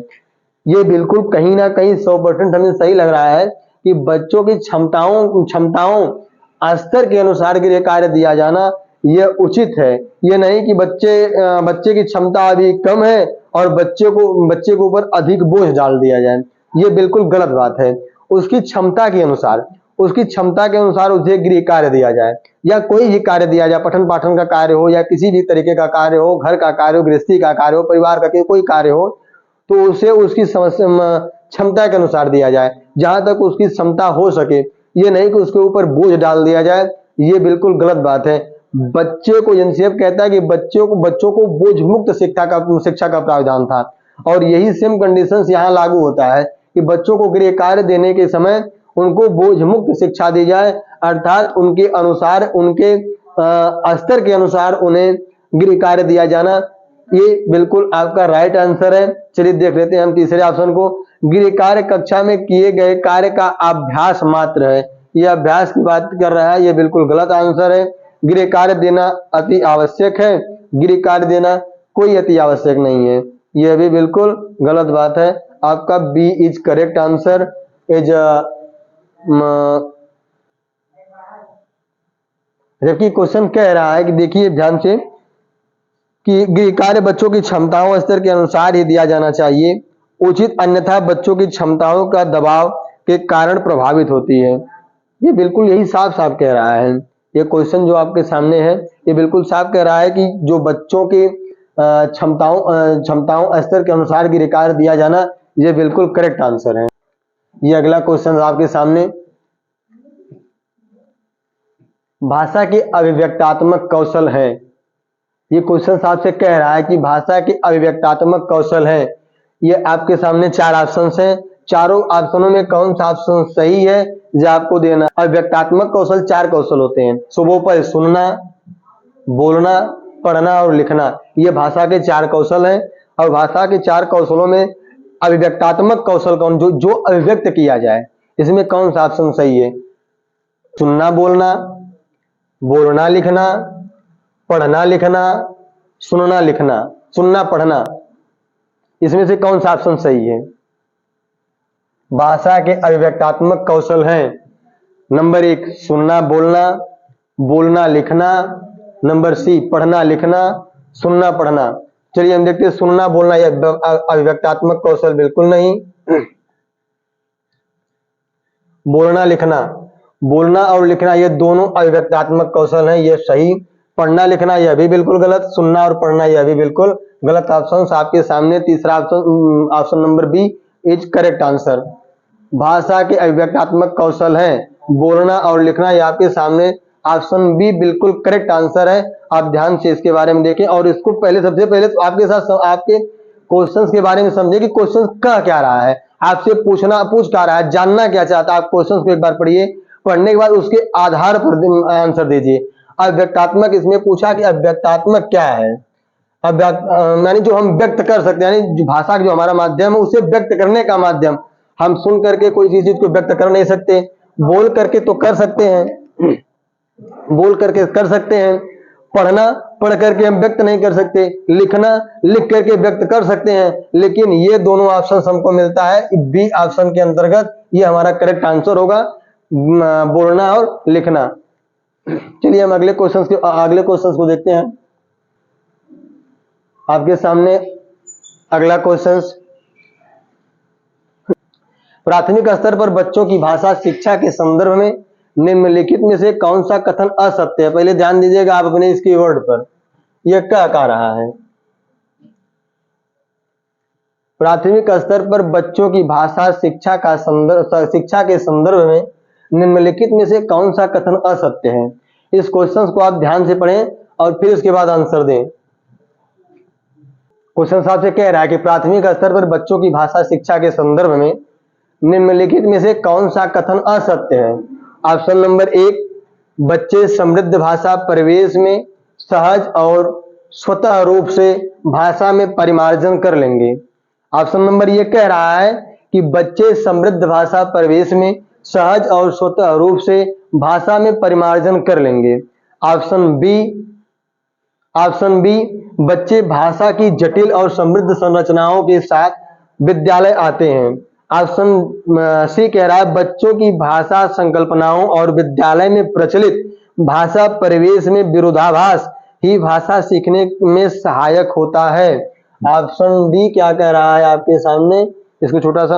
ये बिल्कुल कहीं ना कहीं 100% हमें सही लग रहा है कि बच्चों की क्षमताओं स्तर के अनुसार गृह कार्य दिया जाना यह उचित है। ये नहीं कि बच्चे की क्षमता अभी कम है और बच्चे के ऊपर अधिक बोझ डाल दिया जाए, ये बिल्कुल गलत बात है। उसकी क्षमता के अनुसार उसे गृह कार्य दिया जाए, या कोई भी कार्य दिया जाए, पठन पाठन का कार्य हो या किसी भी तरीके का कार्य हो, घर का कार्य हो, गृहस्थी का कार्य हो, परिवार का कोई कार्य हो, तो उसे उसकी क्षमता के अनुसार दिया जाए, जहां तक उसकी क्षमता हो सके। ये नहीं कि उसके ऊपर बोझ डाल दिया जाए, ये बिल्कुल गलत बात है। बच्चे को एनसीएफ कहता है कि बच्चों को बोझ मुक्त शिक्षा का प्रावधान था, और यही सेम कंडीशंस यहाँ लागू होता है कि बच्चों को गृह कार्य देने के समय उनको बोझ मुक्त शिक्षा दी जाए, अर्थात उनके अनुसार, उनके स्तर के अनुसार उन्हें गृह कार्य दिया जाना। ये बिल्कुल आपका राइट आंसर है। चलिए देख लेते हैं हम तीसरे ऑप्शन को। गृह कार्य कक्षा में किए गए कार्य का अभ्यास मात्र है, यह अभ्यास की बात कर रहा है, यह बिल्कुल गलत आंसर है। गृह कार्य देना अति आवश्यक है, गृह कार्य देना कोई अति आवश्यक नहीं है। यह भी बिल्कुल गलत बात है। आपका B is correct answer is जबकि क्वेश्चन कह रहा है कि देखिए ध्यान से कि गृह कार्य बच्चों की क्षमताओं स्तर के अनुसार ही दिया जाना चाहिए उचित, अन्यथा बच्चों की क्षमताओं का दबाव के कारण प्रभावित होती है। ये बिल्कुल यही साफ साफ कह रहा है। ये क्वेश्चन जो आपके सामने है ये बिल्कुल साफ कह रहा है कि जो बच्चों के क्षमताओं स्तर के अनुसार गृह कार्य दिया जाना, ये बिल्कुल करेक्ट आंसर है। ये अगला क्वेश्चन आपके सामने, भाषा के अभिव्यक्तात्मक कौशल है। ये क्वेश्चन आपसे कह रहा है कि भाषा के अभिव्यक्तात्मक कौशल है। ये आपके सामने 4 ऑप्शन हैं। चारों ऑप्शनों में कौन सा ऑप्शन सही है जो आपको देना। अभिव्यक्तात्मक कौशल 4 कौशल होते हैं। सुबह पर सुनना, बोलना, पढ़ना और लिखना, ये भाषा के 4 कौशल हैं। और भाषा के 4 कौशलों में अभिव्यक्तात्मक कौशल कौन, जो अभिव्यक्त किया जाए, इसमें कौन सा ऑप्शन सही है। सुनना बोलना, बोलना लिखना, पढ़ना लिखना, सुनना लिखना, सुनना पढ़ना, इसमें से कौन सा ऑप्शन सही है। भाषा के अभिव्यक्तात्मक कौशल हैं नंबर 1 सुनना बोलना, बोलना लिखना, नंबर सी पढ़ना लिखना, सुनना पढ़ना। चलिए हम देखते हैं सुनना बोलना यह अभिव्यक्तात्मक कौशल बिल्कुल नहीं। बोलना लिखना, बोलना और लिखना ये दोनों अभिव्यक्तात्मक कौशल हैं, ये सही। पढ़ना लिखना यह भी बिल्कुल गलत, सुनना और पढ़ना यह भी बिल्कुल गलत। ऑप्शन आपके सामने तीसरा option number B is correct answer. भाषा के अभिव्यक्तात्मक कौशल हैं बोलना और लिखना, ये आपके सामने ऑप्शन बी बिल्कुल करेक्ट आंसर है। आप ध्यान से इसके बारे में देखें और इसको पहले सबसे पहले तो आपके साथ आपके क्वेश्चंस के बारे में समझे कि क्वेश्चन कह क्या रहा है, आपसे पूछ क्या रहा है, जानना क्या चाहता है। आप क्वेश्चंस को एक बार पढ़िए, पढ़ने के बाद उसके आधार पर आंसर दीजिए। अव्यक्तात्मक इसमें पूछा कि अव्यक्तात्मक क्या है। यानी जो हम व्यक्त कर सकते हैं, यानी जो भाषा का जो हमारा माध्यम है उसे व्यक्त करने का माध्यम। हम सुन करके कोई चीज को व्यक्त कर नहीं सकते, बोल करके तो कर सकते हैं, बोल करके कर सकते हैं। पढ़ना पढ़ करके हम व्यक्त नहीं कर सकते, लिखना लिख करके व्यक्त कर सकते हैं। लेकिन ये दोनों ऑप्शन हमको मिलता है बी ऑप्शन के अंतर्गत, ये हमारा करेक्ट आंसर होगा, बोलना और लिखना। चलिए हम अगले क्वेश्चन को देखते हैं। आपके सामने अगला क्वेश्चन, प्राथमिक स्तर पर बच्चों की भाषा शिक्षा के संदर्भ में निम्नलिखित में से कौन सा कथन असत्य है। पहले ध्यान दीजिएगा आप अपने इस कीवर्ड पर, यह क्या कह रहा है। प्राथमिक स्तर पर बच्चों की भाषा शिक्षा के संदर्भ में निम्नलिखित में से कौन सा कथन असत्य है। इस क्वेश्चन को आप ध्यान से पढ़ें और फिर उसके बाद आंसर दें। क्वेश्चन साहब से कह रहा है कि प्राथमिक स्तर पर बच्चों की भाषा शिक्षा के संदर्भ में निम्नलिखित में से कौन सा कथन असत्य है। ऑप्शन नंबर 1 बच्चे समृद्ध भाषा परिवेश में सहज और स्वतः रूप से भाषा में परिमार्जन कर लेंगे। ऑप्शन नंबर ये कह रहा है कि बच्चे समृद्ध भाषा परिवेश में सहज और स्वतः रूप से भाषा में परिमार्जन कर लेंगे। ऑप्शन बी बच्चे भाषा की जटिल और समृद्ध संरचनाओं के साथ विद्यालय आते हैं। ऑप्शन सी कह रहा है बच्चों की भाषा संकल्पनाओं और विद्यालय में प्रचलित भाषा परिवेश में विरोधाभास ही भाषा सीखने में सहायक होता है। ऑप्शन डी क्या कह रहा है आपके सामने, इसको छोटा सा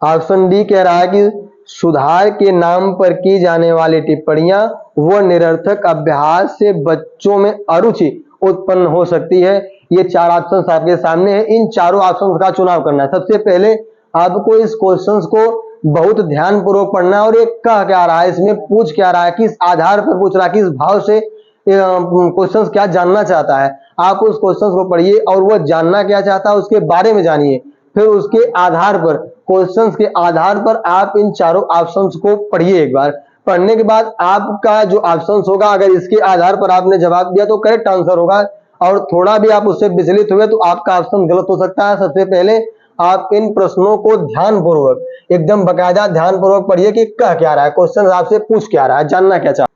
ऑप्शन डी कह रहा है कि सुधार के नाम पर की जाने वाली टिप्पणियां व निरर्थक अभ्यास से बच्चों में अरुचि उत्पन्न हो सकती है। ये 4 ऑप्शन आपके सामने है, इन चारों ऑप्शन का चुनाव करना है। सबसे पहले आपको इस क्वेश्चन को बहुत ध्यान पूर्वक पढ़ना है और ये कह क्या रहा है, इसमें पूछ क्या रहा है, किस आधार पर पूछ रहा है, किस भाव से क्वेश्चन क्या जानना चाहता है। आप उस क्वेश्चन को पढ़िए और वह जानना क्या चाहता है उसके बारे में जानिए। फिर उसके आधार पर, क्वेश्चंस के आधार पर आप इन चारों ऑप्शंस को पढ़िए। एक बार पढ़ने के बाद आपका जो ऑप्शंस होगा, अगर इसके आधार पर आपने जवाब दिया तो करेक्ट आंसर होगा, और थोड़ा भी आप उससे विचलित हुए तो आपका ऑप्शन गलत हो सकता है। सबसे पहले आप इन प्रश्नों को ध्यानपूर्वक, एकदम बाकायदा ध्यानपूर्वक पढ़िए कि कह क्या रहा है, क्वेश्चन आपसे पूछ क्या रहा है, जानना क्या चाहता है।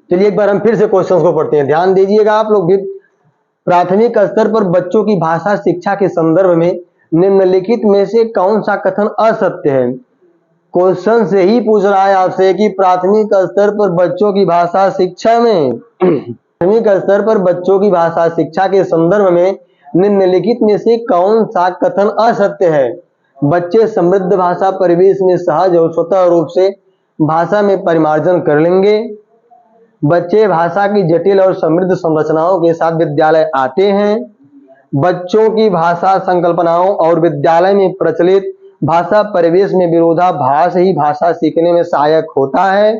चलिए एक बार हम फिर से क्वेश्चंस को पढ़ते हैं, ध्यान दीजिएगा आप लोग भी। प्राथमिक स्तर पर बच्चों की भाषा शिक्षा के संदर्भ में निम्नलिखित में से कौन सा कथन असत्य है? क्वेश्चन से ही पूछ रहा है आपसे कि प्राथमिक स्तर पर बच्चों की भाषा शिक्षा में प्राथमिक स्तर पर बच्चों की भाषा शिक्षा के संदर्भ में निम्नलिखित में से कौन सा कथन असत्य है? बच्चे समृद्ध भाषा परिवेश में सहज और स्वतः रूप से भाषा में परिमार्जन कर लेंगे। बच्चे भाषा की जटिल और समृद्ध संरचनाओं के साथ विद्यालय आते हैं। बच्चों की भाषा संकल्पनाओं और विद्यालय में प्रचलित भाषा परिवेश में विरोधाभास ही भाषा सीखने में सहायक होता है।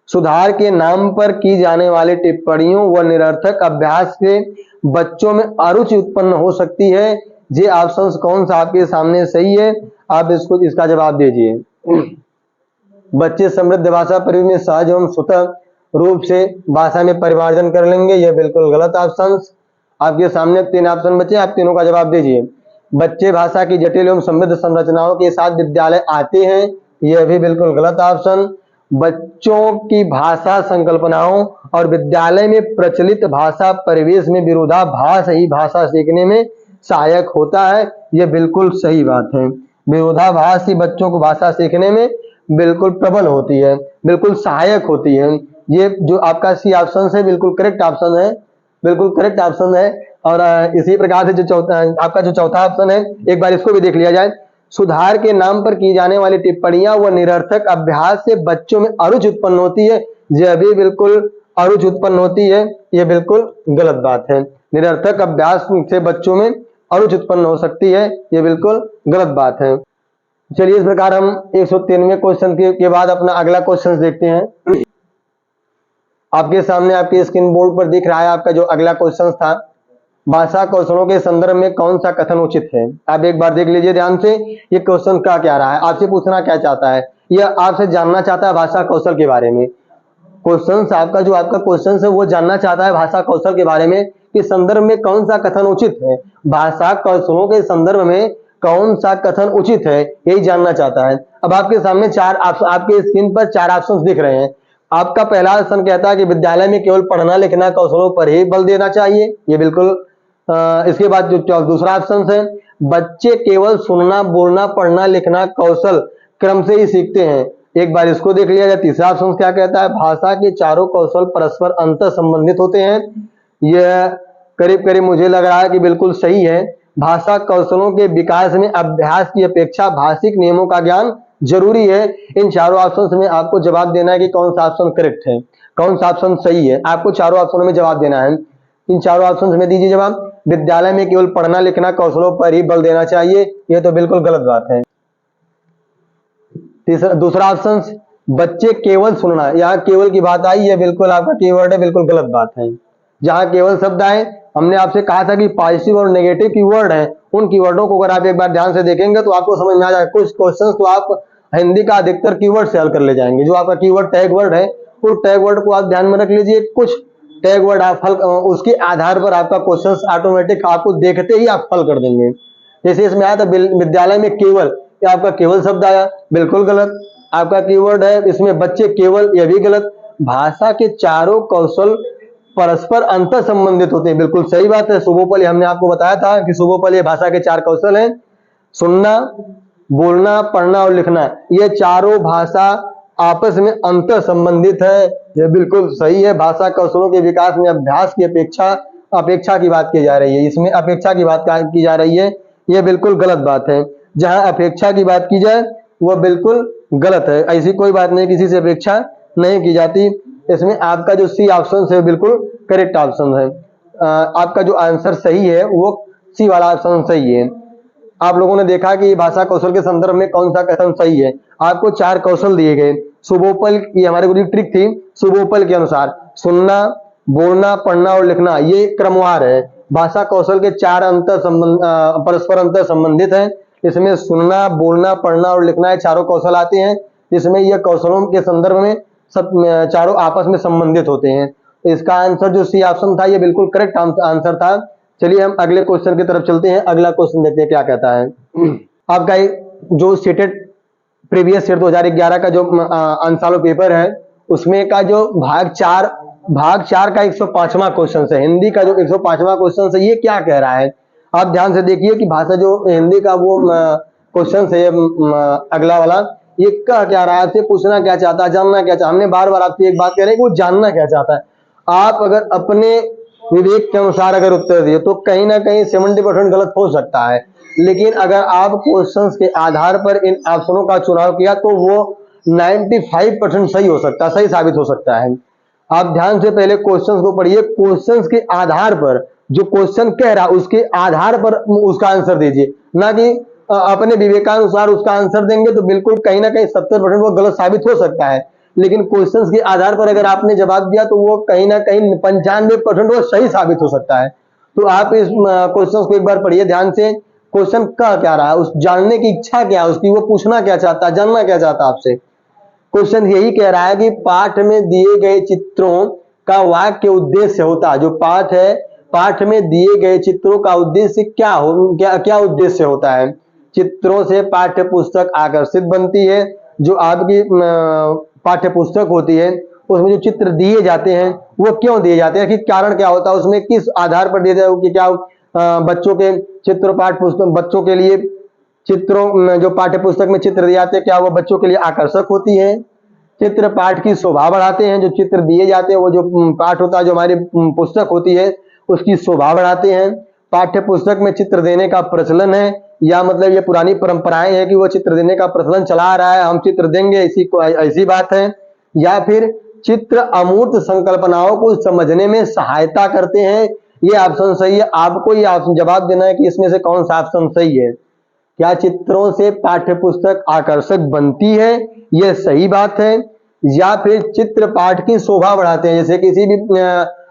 सुधार के नाम पर की जाने वाली टिप्पणियों व निरर्थक अभ्यास से बच्चों में अरुचि उत्पन्न हो सकती है। ये ऑप्शंस कौन सा आपके सामने सही है? आप इसका जवाब दीजिए। बच्चे समृद्ध भाषा परिवेश में सहज एवं स्वतः रूप से भाषा में परिमार्जन कर लेंगे, यह बिल्कुल गलत ऑप्शन। आपके सामने 3 ऑप्शन बचे, आप तीनों का जवाब दीजिए। बच्चे भाषा की जटिल एवं समृद्ध संरचनाओं के साथ विद्यालय आते हैं, यह भी बिल्कुल गलत ऑप्शन। बच्चों की भाषा संकल्पनाओं और विद्यालय में प्रचलित भाषा परिवेश में विरोधाभास ही भाषा सीखने में सहायक होता है, यह बिल्कुल सही बात है। विरोधाभास ही बच्चों को भाषा सीखने में बिल्कुल प्रबल होती है, बिल्कुल सहायक होती है। ये जो आपका सी ऑप्शन है बिल्कुल करेक्ट ऑप्शन है, बिल्कुल करेक्ट ऑप्शन है। और इसी प्रकार से जो आपका जो चौथा ऑप्शन है, एक बार इसको भी देख लिया जाए। सुधार के नाम पर की जाने वाली टिप्पणियां व निरर्थक अभ्यास से बच्चों में अरुचि उत्पन्न होती है, यह भी बिल्कुल अरुचि उत्पन्न होती है, यह बिल्कुल गलत बात है। निरर्थक अभ्यास से बच्चों में अरुचि उत्पन्न हो सकती है, यह बिल्कुल गलत बात है। चलिए इस प्रकार हम 193वें क्वेश्चन के बाद अपना अगला क्वेश्चन देखते हैं। आपके सामने आपके स्क्रीन बोर्ड पर दिख रहा है आपका जो अगला क्वेश्चन था, भाषा कौशलों के संदर्भ में कौन सा कथन उचित है? आप एक बार देख लीजिए ध्यान से, ये क्वेश्चन क्या रहा है, आपसे पूछना क्या चाहता है, यह आपसे जानना चाहता है भाषा कौशल के बारे में। क्वेश्चन आपका जो आपका क्वेश्चन है वो जानना चाहता है भाषा कौशल के बारे में कि संदर्भ में कौन सा कथन उचित है, भाषा कौशलों के संदर्भ में कौन सा कथन उचित है, यही जानना चाहता है। अब आपके सामने आपके स्क्रीन पर 4 ऑप्शन दिख रहे हैं। आपका पहला ऑप्शन कहता है कि विद्यालय में केवल पढ़ना लिखना कौशलों पर ही बल देना चाहिए, ये बिल्कुल। इसके बाद जो दूसरा ऑप्शन है, बच्चे केवल सुनना बोलना पढ़ना लिखना कौशल क्रम से ही सीखते हैं, एक बार इसको देख लिया जाए। तीसरा ऑप्शन क्या कहता है, भाषा के चारों कौशल परस्पर अंतर संबंधित होते हैं, यह करीब करीब मुझे लग रहा है कि बिल्कुल सही है। भाषा कौशलों के विकास में अभ्यास की अपेक्षा भाषिक नियमों का ज्ञान जरूरी है। इन चारों ऑप्शन में आपको जवाब देना है कि कौन सा ऑप्शन करेक्ट है, कौन सा ऑप्शन सही है, आपको चारों ऑप्शनों में जवाब देना है। इन चारों ऑप्शन में दीजिए जवाब। विद्यालय में केवल पढ़ना लिखना कौशलों पर ही बल देना चाहिए, यह तो बिल्कुल गलत बात है। दूसरा ऑप्शन, बच्चे केवल सुनना, यहाँ केवल की बात आई, यह बिल्कुल आपका कीवर्ड है, बिल्कुल गलत बात है। जहां केवल शब्द आए, हमने आपसे कहा था कि पॉजिटिव और नेगेटिव कीवर्ड है, उन कीवर्डों को अगर आप एक बार ध्यान से देखेंगे तो आपको समझ में आ जाएगा। कुछ क्वेश्चंस तो आप हिंदी का अधिकतर कीवर्ड से हल कर ले जाएंगे। जो आपका कीवर्ड टैग वर्ड है, उस टैग वर्ड को आप ध्यान में रख लीजिए। कुछ टैग वर्ड आप हल, उसके आधार पर आपका क्वेश्चंस ऑटोमेटिक आपको देखते ही आप हल कर देंगे। जैसे इसमें आया था विद्यालय में केवल, आपका केवल शब्द आया, बिल्कुल गलत। आपका कीवर्ड है इसमें बच्चे केवल, यह भी गलत। भाषा के चारों कौशल परस्पर अंतर संबंधित होते हैं, बिल्कुल सही बात है। सुबोपल हमने आपको बताया था कि सुबोपल ये भाषा के 4 कौशल हैं, सुनना बोलना पढ़ना और लिखना, ये चारों भाषा आपस में अंतर संबंधित है, यह बिल्कुल सही है। भाषा कौशलों के विकास में अभ्यास की अपेक्षा की बात की जा रही है, इसमें अपेक्षा की बात की जा रही है, यह बिल्कुल गलत बात है। जहां अपेक्षा की बात की जाए वह बिल्कुल गलत है, ऐसी कोई बात नहीं, किसी से अपेक्षा नहीं की जाती। इसमें आपका जो सी ऑप्शन है बिल्कुल करेक्ट ऑप्शन है। आपका जो आंसर सही है वो सी वाला ऑप्शन सही है। आप लोगों ने देखा कि भाषा कौशल के संदर्भ में कौन सा कथन सही है। आपको 4 कौशल दिए गए, सुबोपल की हमारे को ट्रिक थी, सुबोपल के अनुसार सुनना बोलना पढ़ना और लिखना ये क्रमवार है। भाषा कौशल के 4 परस्पर अंतर संबंधित है। इसमें सुनना बोलना पढ़ना और लिखना ये चारों कौशल आते हैं, जिसमें यह कौशलों के संदर्भ में सब चारों आपस में संबंधित होते हैं। इसका आंसर जो सी ऑप्शन था ये बिल्कुल करेक्ट आंसर था। चलिए हम अगले क्वेश्चन की तरफ चलते हैं। अगला क्वेश्चन देखते हैं क्या कहता है। आपका जो स्टेटेड प्रीवियस ईयर 2011 का जो अंशालो पेपर है, उसमें का जो भाग 4 भाग 4 का 105वां क्वेश्चन है, हिंदी का जो 105वां क्वेश्चन है, ये क्या कह रहा है? आप ध्यान से देखिए कि भाषा जो हिंदी का वो क्वेश्चन है अगला वाला, ये क्या रहा है, आपसे पूछना क्या चाहता है, जानना क्या चाहता है। हमने बार बार आपसे एक बात कह रहे हैं कि वो जानना क्या चाहता है। आप अगर अपने विवेक के अनुसार अगर उत्तर दिए तो कहीं ना कहीं 70% गलत हो सकता है, लेकिन अगर आप क्वेश्चंस के आधार पर इन ऑप्शनों का चुनाव किया तो वो 95% सही हो सकता है, सही साबित हो सकता है। आप ध्यान से पहले क्वेश्चंस को पढ़िए, क्वेश्चंस के आधार पर जो क्वेश्चन कह रहा है उसके आधार पर उसका आंसर दीजिए, ना कि अपने विवेकानुसार उसका आंसर देंगे तो बिल्कुल कहीं ना कहीं 70% वो गलत साबित हो सकता है, लेकिन क्वेश्चंस के आधार पर अगर आपने जवाब दिया तो वो कहीं ना कहीं 95% वो सही साबित हो सकता है। तो आप इस क्वेश्चन को एक बार पढ़िए ध्यान से, क्वेश्चन क्या रहा है, उस जानने की इच्छा क्या है उसकी, वो पूछना क्या चाहता है, जानना क्या चाहता है आपसे। क्वेश्चन यही कह रहा है कि पाठ में दिए गए चित्रों का वाक्य उद्देश्य होता है, जो पाठ है, पाठ में दिए गए चित्रों का उद्देश्य क्या उद्देश्य होता है। चित्रों से पाठ्य पुस्तक आकर्षित बनती है। जो आपकी पाठ्य पुस्तक होती है उसमें जो चित्र दिए जाते हैं वो क्यों दिए जाते हैं, कि कारण क्या होता है उसमें, किस आधार पर दिए जाते हैं, कि क्या बच्चों के चित्र पाठ पुस्तक, बच्चों के लिए चित्रों में जो पाठ्य पुस्तक में चित्र दिए जाते हैं क्या वो बच्चों के लिए आकर्षक होती है। चित्र पाठ की शोभा बढ़ाते हैं, जो चित्र दिए जाते हैं वो जो पाठ होता है, जो हमारी पुस्तक होती है उसकी शोभा बढ़ाते हैं। पाठ्य पुस्तक में चित्र देने का प्रचलन है, या मतलब ये पुरानी परंपराएं हैं कि वो चित्र देने का प्रचलन चला आ रहा है, हम चित्र देंगे, ऐसी बात है। या फिर चित्र अमूर्त संकल्पनाओं को समझने में सहायता करते हैं। ये ऑप्शन सही है, आपको ये ऑप्शन जवाब देना है कि इसमें से कौन सा ऑप्शन सही है। क्या चित्रों से पाठ्य पुस्तक आकर्षक बनती है, यह सही बात है। या फिर चित्र पाठ की शोभा बढ़ाते हैं, जैसे किसी भी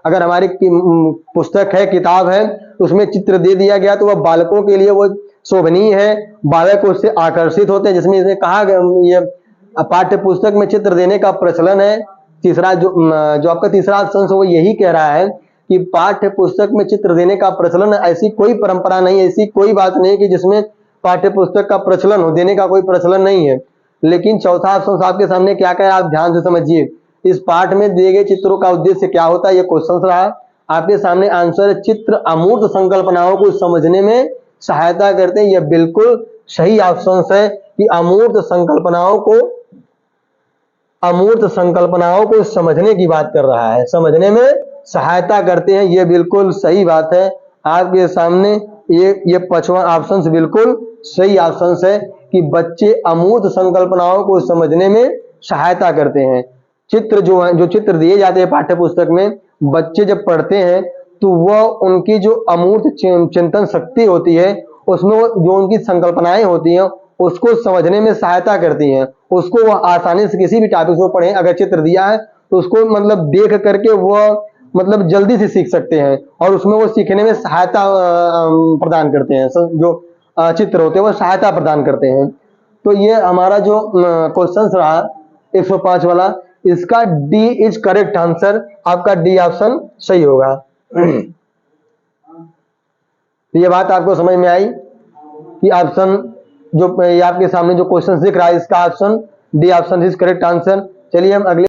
अगर हमारी पुस्तक है, किताब है, उसमें चित्र दे दिया गया तो वह बालकों के लिए वो शोभनीय है, बालक उससे आकर्षित होते हैं, जिसमें इसमें कहा ये पाठ्य पुस्तक में चित्र देने का प्रचलन है। तीसरा जो आपका तीसरा ऑप्शन है वो यही कह रहा है कि पाठ्य पुस्तक में चित्र देने का प्रचलन, ऐसी कोई परंपरा नहीं, ऐसी कोई बात नहीं कि जिसमें पाठ्य पुस्तक का प्रचलन हो, देने का कोई प्रचलन नहीं है। लेकिन चौथा ऑप्शन आपके सामने क्या कह रहा है, आप ध्यान से समझिए। इस पाठ में दिए गए चित्रों का उद्देश्य क्या होता है, ये क्वेश्चन रहा आपके सामने। आंसर, चित्र अमूर्त संकल्पनाओं को समझने में सहायता करते हैं। यह बिल्कुल सही ऑप्शन है कि अमूर्त संकल्पनाओं को समझने की बात कर रहा है, समझने में सहायता करते हैं, यह बिल्कुल सही बात है। आपके सामने ये पांचवा ऑप्शन बिल्कुल सही ऑप्शन है कि बच्चे अमूर्त संकल्पनाओं को समझने में सहायता करते हैं। चित्र जो चित्र दिए जाते हैं पाठ्य पुस्तक में, बच्चे जब पढ़ते हैं तो वह उनकी जो अमूर्त चिंतन शक्ति होती है, उसमें जो उनकी संकल्पनाएं होती हैं उसको समझने में सहायता करती हैं। उसको वह आसानी से किसी भी टॉपिक को पढ़ें, अगर चित्र दिया है तो उसको मतलब देख करके वह मतलब जल्दी से सीख सकते हैं, और उसमें वो सीखने में सहायता प्रदान करते हैं। जो चित्र होते हैं वो सहायता प्रदान करते हैं। तो ये हमारा जो क्वेश्चन रहा 105 वाला, इसका डी इज करेक्ट आंसर, आपका डी ऑप्शन सही होगा। ये बात आपको समझ में आई कि ऑप्शन जो आपके सामने जो क्वेश्चन दिख रहा है, इसका option D option is correct answer. चलिए हम अगले